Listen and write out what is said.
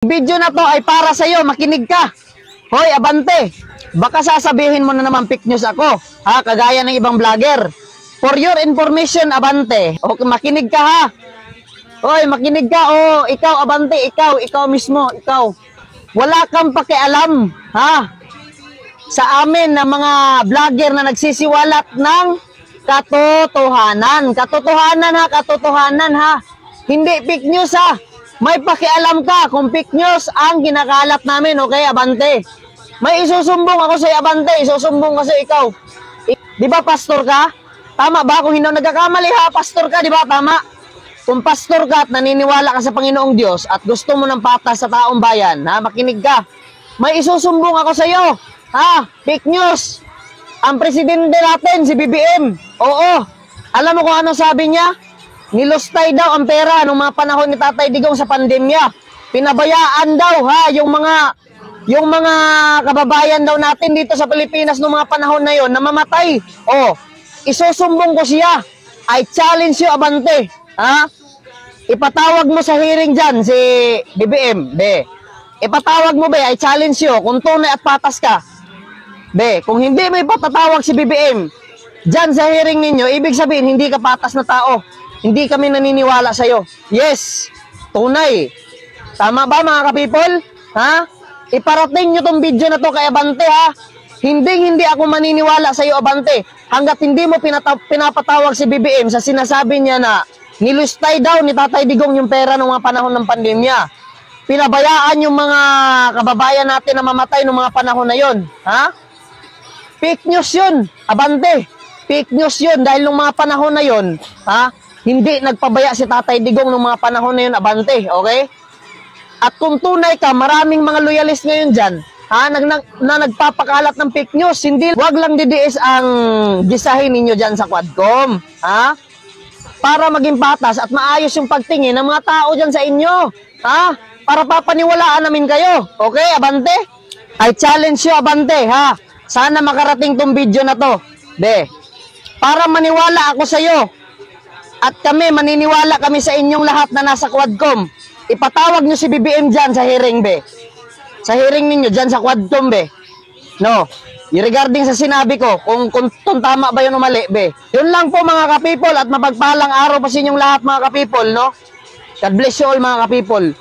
Video na to ay para sa iyo, makinig ka. Hoy, abante. Baka sasabihin mo na naman fake news ako, ha, kagaya ng ibang vlogger. For your information, abante. Okay, makinig ka ha. Hoy, makinig ka. Oh, ikaw abante, ikaw mismo, ikaw. Wala kang pakialam, ha? Sa amin na mga vlogger na nagsisiwalat ng katotohanan. Katotohanan ha. Hindi fake news ha. May pakialam ka kung fake news ang ginakalat namin, okay, abante. May isusumbong ako sa abante, isusumbong kasi ikaw. Di ba pastor ka? Tama ba? Kung hindi nagkakamali ha, pastor ka, di ba? Tama. Kung pastor ka at naniniwala ka sa Panginoong Diyos at gusto mo ng patas sa taong bayan, ha, makinig ka. May isusumbong ako sa iyo. Ha, fake news. Ang presidente natin, si BBM. Oo. Alam mo kung ano sabi niya? Nilustay daw ang pera nung mga panahon ni Tatay Digong sa pandemya. Pinabayaan daw ha yung mga kababayan daw natin dito sa Pilipinas nung mga panahon na yon na mamatay. Oh, isusumbong ko siya. I challenge you, abante. Ha? Ipatawag mo sa hearing diyan si BBM, be. Ipatawag mo, be, I challenge you kung tunay at patas ka. Be, kung hindi mo ipatatawag si BBM diyan sa hearing ninyo, ibig sabihin hindi ka patas na tao. Hindi kami naniniwala sa iyo. Yes, tunay. Tama ba mga ka-people? Ha? Iparating nyo tong video na to kay Abante ha. Hindi ako maniniwala sa iyo, Abante. Hanggat hindi mo pinapatawag si BBM sa sinasabi niya na nilustay daw ni Tatay Digong yung pera ng mga panahon ng pandemya. Pinabayaan yung mga kababayan natin na mamatay ng mga panahon na yon. Ha? Fake news yun, Abante. Fake news yun dahil nung mga panahon na yon, ha? Hindi nagpabaya si Tatay Digong ng mga panahon na yun, abante, okay? At kung tunay ka, maraming mga loyalist ngayon dyan, ha, na nagpapakalat ng fake news, hindi, wag lang didiis ang gisahin ninyo dyan sa Quadcom, ha? Para maging patas at maayos yung pagtingin ng mga tao dyan sa inyo, ha? Para papaniwalaan namin kayo, okay, abante? I challenge you, abante, ha? Sana makarating tong video na to, be. Para maniwala ako sa iyo, at kami, maniniwala kami sa inyong lahat na nasa Quadcom. Ipatawag nyo si BBM dyan sa hearing, be. Sa hearing ninyo dyan sa Quadcom, be. No. Regarding sa sinabi ko, kung tama ba yun o mali, be. Yun lang po mga ka-people at mapagpalang araw pa sa inyong lahat mga ka-people, no? God bless you all mga ka-people.